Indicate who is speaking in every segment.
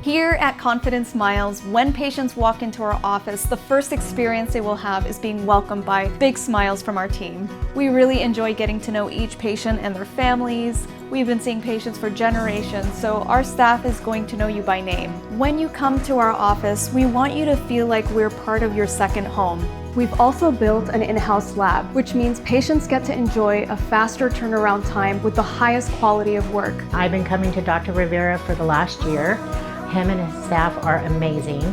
Speaker 1: Here at Confident Smiles, when patients walk into our office, the first experience they will have is being welcomed by big smiles from our team. We really enjoy getting to know each patient and their families. We've been seeing patients for generations, so our staff is going to know you by name. When you come to our office, we want you to feel like we're part of your second home. We've also built an in-house lab, which means patients get to enjoy a faster turnaround time with the highest quality of work.
Speaker 2: I've been coming to Dr. Rivera for the last year. Him and his staff are amazing.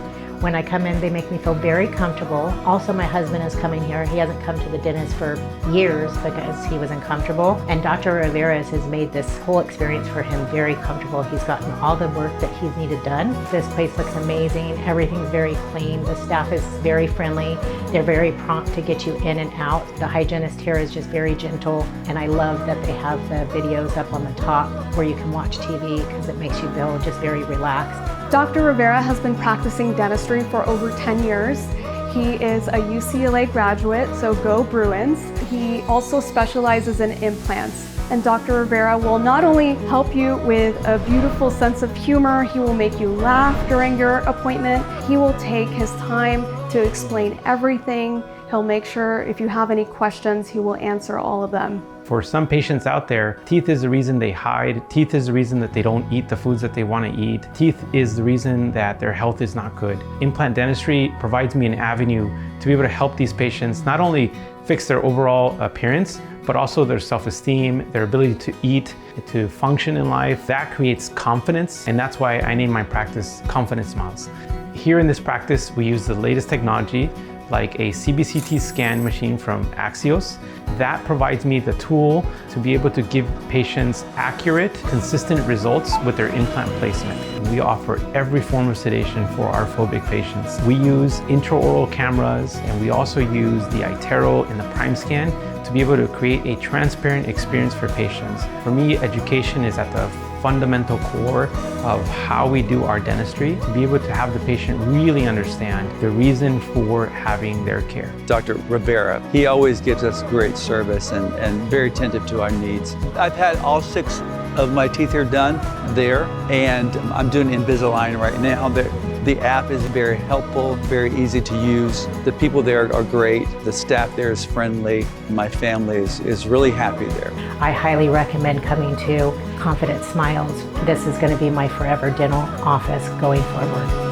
Speaker 2: When I come in, they make me feel very comfortable. Also, my husband is coming here. He hasn't come to the dentist for years because he was uncomfortable. And Dr. Rivera has made this whole experience for him very comfortable. He's gotten all the work that he's needed done. This place looks amazing. Everything's very clean. The staff is very friendly. They're very prompt to get you in and out. The hygienist here is just very gentle. And I love that they have the videos up on the top where you can watch TV because it makes you feel just very relaxed.
Speaker 1: Dr. Rivera has been practicing dentistry for over 10 years. He is a UCLA graduate, so go Bruins. He also specializes in implants. And Dr. Rivera will not only help you with a beautiful sense of humor, he will make you laugh during your appointment. He will take his time to explain everything. He'll make sure if you have any questions, he will answer all of them.
Speaker 3: For some patients out there, teeth is the reason they hide. Teeth is the reason that they don't eat the foods that they want to eat. Teeth is the reason that their health is not good. Implant dentistry provides me an avenue to be able to help these patients not only fix their overall appearance, but also their self-esteem, their ability to eat, to function in life. That creates confidence, and that's why I named my practice Confident Smiles. Here in this practice, we use the latest technology like a CBCT scan machine from Axios. That provides me the tool to be able to give patients accurate, consistent results with their implant placement. We offer every form of sedation for our phobic patients. We use intraoral cameras, and we also use the Itero and the PrimeScan to be able to create a transparent experience for patients. For me, education is at the fundamental core of how we do our dentistry, to be able to have the patient really understand the reason for having their care.
Speaker 4: Dr. Rivera, he always gives us great service and very attentive to our needs. I've had all 6 of my teeth here done there, and I'm doing Invisalign right now. The app is very helpful, very easy to use. The people there are great. The staff there is friendly. My family is really happy there.
Speaker 2: I highly recommend coming to Confident Smiles. This is going to be my forever dental office going forward.